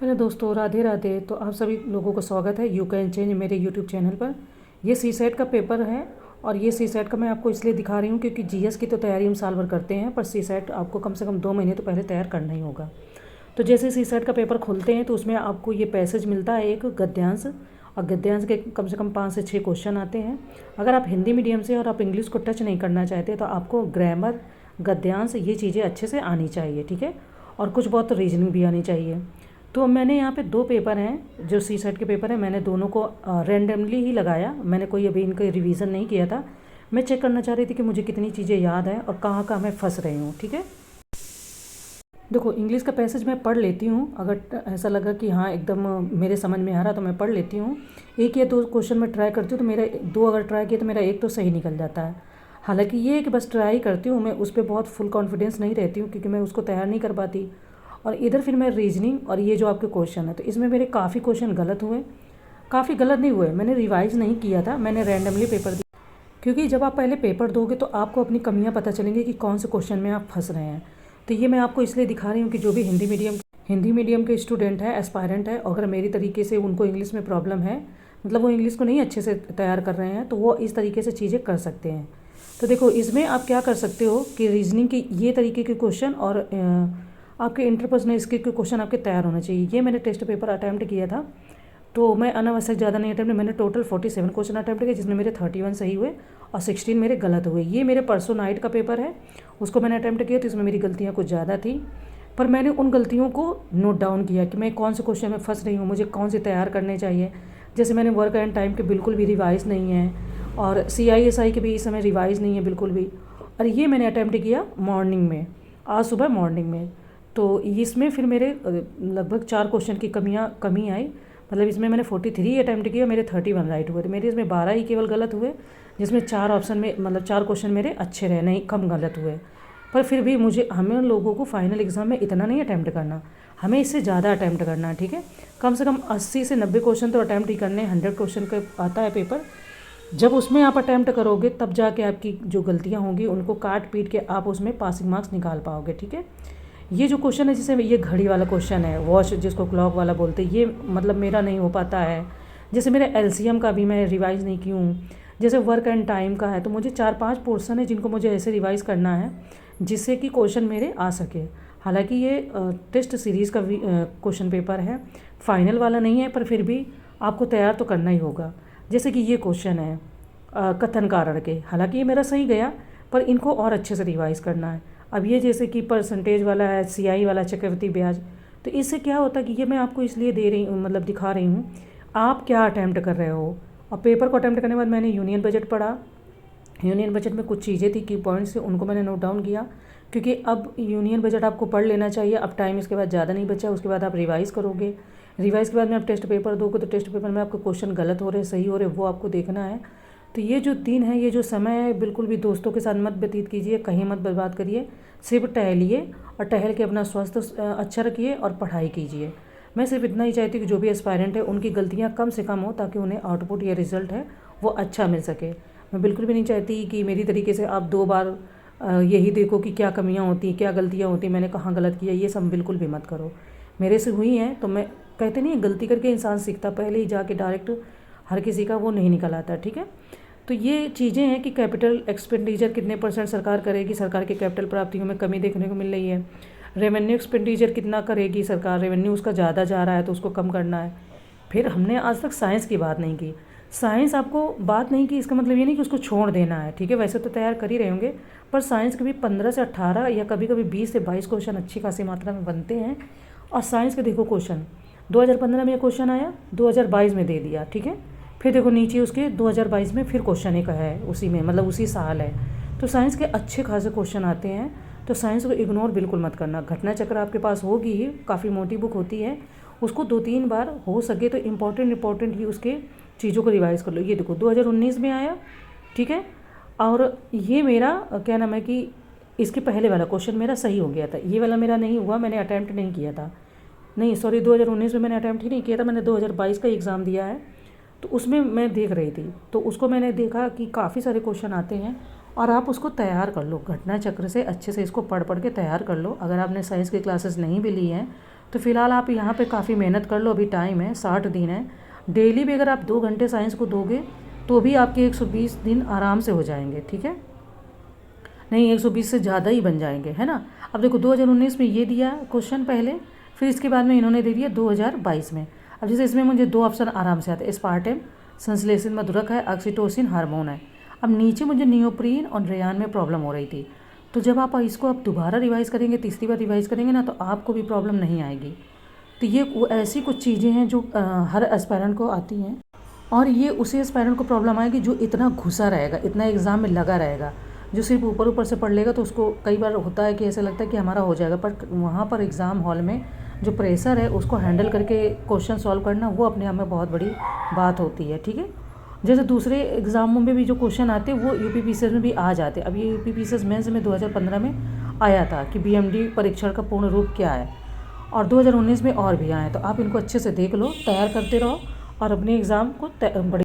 Hello दोस्तों, राधे राधे। तो आप सभी लोगों को स्वागत है यू कैन चेंज मेरे यूट्यूब चैनल पर। ये सी सेट का पेपर है और ये सी सेट का मैं आपको इसलिए दिखा रही हूँ क्योंकि जीएस की तो तैयारी हम साल भर करते हैं, पर सी सेट आपको कम से कम 2 महीने तो पहले तैयार करना ही होगा। तो जैसे सी सेट का पेपर खोलते हैं तो उसमें आपको ये पैसेज मिलता है, एक गद्यांश, और गद्यांश के कम से कम 5 से 6 क्वेश्चन आते हैं। अगर आप हिंदी मीडियम से और आप इंग्लिश को टच नहीं करना चाहते तो आपको ग्रामर, गद्यांश, ये चीज़ें अच्छे से आनी चाहिए, ठीक है। और कुछ बहुत रीजनिंग भी आनी चाहिए। तो मैंने यहाँ पे 2 पेपर हैं जो सी सेट के पेपर हैं, मैंने दोनों को रैंडमली ही लगाया। मैंने कोई अभी इनका रिवीजन नहीं किया था। मैं चेक करना चाह रही थी कि मुझे कितनी चीज़ें याद हैं और कहाँ कहाँ मैं फंस रही हूँ, ठीक है। देखो, इंग्लिश का पैसेज मैं पढ़ लेती हूँ। अगर ऐसा लगा कि हाँ एकदम मेरे समझ में आ रहा तो मैं पढ़ लेती हूँ। 1 या 2 क्वेश्चन मैं ट्राई करती हूँ तो मेरा 2 अगर ट्राई किया तो मेरा 1 तो सही निकल जाता है। हालांकि ये है कि बस ट्राई करती हूँ, मैं उस पर बहुत फुल कॉन्फिडेंस नहीं रहती हूँ क्योंकि मैं उसको तैयार नहीं कर पाती। और इधर फिर मैं रीजनिंग और ये जो आपके क्वेश्चन है तो इसमें मेरे काफ़ी क्वेश्चन गलत हुए। काफ़ी गलत नहीं हुए, मैंने रिवाइज़ नहीं किया था, मैंने रैंडमली पेपर दिया। क्योंकि जब आप पहले पेपर दोगे तो आपको अपनी कमियां पता चलेंगी कि कौन से क्वेश्चन में आप फंस रहे हैं। तो ये मैं आपको इसलिए दिखा रही हूँ कि जो भी हिंदी मीडियम के स्टूडेंट है, एस्पायरेंट है, अगर मेरी तरीके से उनको इंग्लिश में प्रॉब्लम है, मतलब वो इंग्लिश को नहीं अच्छे से तैयार कर रहे हैं, तो वो इस तरीके से चीज़ें कर सकते हैं। तो देखो, इसमें आप क्या कर सकते हो कि रीजनिंग के ये तरीके के क्वेश्चन और आपके इंटरपर्सनल स्किल के क्वेश्चन आपके तैयार होने चाहिए। ये मैंने टेस्ट पेपर अटैम्प्ट किया था, तो मैं अनावश्यक ज़्यादा नहीं अटैम्प्ट, मैंने टोटल 47 क्वेश्चन अटैम्प्ट किए जिसमें मेरे 31 सही हुए और 16 मेरे गलत हुए। ये मेरे परसों नाइट का पेपर है, उसको मैंने अटैम्प्ट किया तो इसमें मेरी गलतियाँ कुछ ज़्यादा थी, पर मैंने उन गलतियों को नोट डाउन किया कि मैं कौन से क्वेश्चन में फंस रही हूँ, मुझे कौन से तैयार करने चाहिए। जैसे मैंने वर्क एंड टाइम के बिल्कुल भी रिवाइज़ नहीं है और CISI के भी इस समय रिवाइज़ नहीं है बिल्कुल भी। और ये मैंने अटैम्प्ट किया मॉर्निंग में, आज सुबह मॉर्निंग में। तो इसमें फिर मेरे लगभग 4 क्वेश्चन की कमी आई। मतलब इसमें मैंने 43 अटैम्प्ट किया, मेरे 31 राइट हुए, तो मेरे इसमें 12 ही केवल गलत हुए, जिसमें 4 ऑप्शन में मतलब 4 क्वेश्चन मेरे अच्छे रहे, नहीं कम गलत हुए। पर फिर भी हमें लोगों को फाइनल एग्जाम में इतना नहीं अटैम्प्ट करना, हमें इससे ज़्यादा अटैम्प्ट करना है, ठीक है। कम से कम 80 से 90 क्वेश्चन तो अटैम्प्ट ही करने। 100 क्वेश्चन का आता है पेपर, जब उसमें आप अटैम्प्ट करोगे तब जाके आपकी जो गलतियाँ होंगी उनको काट पीट के आप उसमें पासिंग मार्क्स निकाल पाओगे, ठीक है। ये जो क्वेश्चन है, जैसे ये घड़ी वाला क्वेश्चन है, वॉच जिसको क्लॉक वाला बोलते हैं, ये मतलब मेरा नहीं हो पाता है। जैसे मेरे LCM का भी मैं रिवाइज़ नहीं की हूँ। जैसे वर्क एंड टाइम का है तो मुझे 4-5 पोर्सन है जिनको मुझे ऐसे रिवाइज़ करना है जिससे कि क्वेश्चन मेरे आ सके। हालांकि ये टेस्ट सीरीज़ का क्वेश्चन पेपर है, फाइनल वाला नहीं है, पर फिर भी आपको तैयार तो करना ही होगा। जैसे कि ये क्वेश्चन है कथन कारण के, हालांकि ये मेरा सही गया पर इनको और अच्छे से रिवाइज़ करना है। अब ये जैसे कि परसेंटेज वाला है, CI वाला चक्रवृद्धि ब्याज, तो इससे क्या होता है कि ये मैं आपको इसलिए दे रही हूँ, मतलब दिखा रही हूँ आप क्या अटैम्प्ट कर रहे हो। और पेपर को अटैम्प्ट करने के बाद मैंने यूनियन बजट पढ़ा। यूनियन बजट में कुछ चीज़ें थी, की पॉइंट्स, उनको मैंने नोट डाउन किया, क्योंकि अब यूनियन बजट आपको पढ़ लेना चाहिए। अब टाइम इसके बाद ज़्यादा नहीं बचा, उसके बाद आप रिवाइज़ करोगे। रिवाइज़ के बाद में आप टेस्ट पेपर दोगे तो टेस्ट पेपर में आपके क्वेश्चन गलत हो रहे सही हो रहे वो आपको देखना है। तो ये जो दिन है, ये जो समय है, बिल्कुल भी दोस्तों के साथ मत व्यतीत कीजिए, कहीं मत बर्बाद करिए, सिर्फ टहलिए और टहल के अपना स्वास्थ्य अच्छा रखिए और पढ़ाई कीजिए। मैं सिर्फ इतना ही चाहती हूँ कि जो भी एस्पायरेंट है उनकी गलतियाँ कम से कम हो ताकि उन्हें आउटपुट या रिजल्ट है वो अच्छा मिल सके। मैं बिल्कुल भी नहीं चाहती कि मेरी तरीके से आप 2 बार यही देखो कि क्या कमियाँ होती, क्या गलतियाँ होती, मैंने कहाँ गलत किया, ये सब बिल्कुल भी मत करो। मेरे से हुई हैं तो मैं कहते नहीं, गलती करके इंसान सीखता, पहले ही जाके डायरेक्ट हर किसी का वो नहीं निकल आता, ठीक है। तो ये चीज़ें हैं कि कैपिटल एक्सपेंडिचर कितने % सरकार करेगी, सरकार के कैपिटल प्राप्तियों में कमी देखने को मिल रही है। रेवेन्यू एक्सपेंडिचर कितना करेगी सरकार, रेवेन्यू उसका ज़्यादा जा रहा है तो उसको कम करना है। फिर हमने आज तक साइंस की बात नहीं की, साइंस आपको बात नहीं की, इसका मतलब ये नहीं कि उसको छोड़ देना है, ठीक है। वैसे तो तैयार कर ही रहे होंगे, पर साइंस के भी 15 से 18 या कभी कभी 20 से 22 क्वेश्चन अच्छी खासी मात्रा में बनते हैं। और साइंस के देखो क्वेश्चन 2015 में ये क्वेश्चन आया, 2022 में दे दिया, ठीक है। फिर देखो नीचे उसके 2022 में फिर क्वेश्चन एक है उसी में, मतलब उसी साल है। तो साइंस के अच्छे खासे क्वेश्चन आते हैं, तो साइंस को इग्नोर बिल्कुल मत करना। घटना चक्र आपके पास होगी ही, काफ़ी मोटी बुक होती है, उसको 2-3 बार हो सके तो इम्पॉर्टेंट ही उसके चीज़ों को रिवाइज़ कर लो। ये देखो 2019 में आया, ठीक है। और ये मेरा क्या नाम है कि इसके पहले वाला क्वेश्चन मेरा सही हो गया था, ये वाला मेरा नहीं हुआ, मैंने अटैम्प्ट नहीं किया था। नहीं सॉरी, 2019 में मैंने अटैम्प्ट ही नहीं किया था, मैंने 2022 का एग्ज़ाम दिया है। तो उसमें मैं देख रही थी, तो उसको मैंने देखा कि काफ़ी सारे क्वेश्चन आते हैं और आप उसको तैयार कर लो घटना चक्र से, अच्छे से इसको पढ़ पढ़ के तैयार कर लो। अगर आपने साइंस की क्लासेस नहीं भी ली हैं तो फ़िलहाल आप यहाँ पे काफ़ी मेहनत कर लो, अभी टाइम है, 60 दिन है। डेली भी अगर आप 2 घंटे साइंस को दोगे तो भी आपके 120 दिन आराम से हो जाएंगे, ठीक है। नहीं, 120 से ज़्यादा ही बन जाएंगे, है ना। अब देखो 2019 में ये दिया क्वेश्चन पहले, फिर इसके बाद में इन्होंने दे दिया 2022 में। अब जैसे इसमें मुझे 2 ऑप्शन आराम से आते हैं, स्पार्टेम संश्लेषित मधुरक है, ऑक्सीटोसिन हार्मोन है। अब नीचे मुझे नियोप्रीन और रेयान में प्रॉब्लम हो रही थी, तो जब आप इसको आप दोबारा रिवाइज़ करेंगे, तीसरी बार रिवाइज़ करेंगे ना, तो आपको भी प्रॉब्लम नहीं आएगी। तो ये ऐसी कुछ चीज़ें हैं जो हर एस्पायरेंट को आती हैं, और ये उसी एस्पायरेंट को प्रॉब्लम आएगी जो इतना घुसा रहेगा, इतना एग्ज़ाम में लगा रहेगा। जो सिर्फ ऊपर ऊपर से पढ़ लेगा तो उसको कई बार होता है कि ऐसा लगता है कि हमारा हो जाएगा, पर वहाँ पर एग्ज़ाम हॉल में जो प्रेशर है उसको हैंडल करके क्वेश्चन सॉल्व करना, वो अपने आप में बहुत बड़ी बात होती है, ठीक है। जैसे दूसरे एग्ज़ामों में भी जो क्वेश्चन आते हैं वो यूपीपीसीएस में भी आ जाते हैं। अब ये यूपीपीसीएस मेंस में 2015 में आया था कि बीएमडी परीक्षण का पूर्ण रूप क्या है, और 2019 में और भी आए, तो आप इनको अच्छे से देख लो, तैयार करते रहो और अपने एग्ज़ाम को बड़े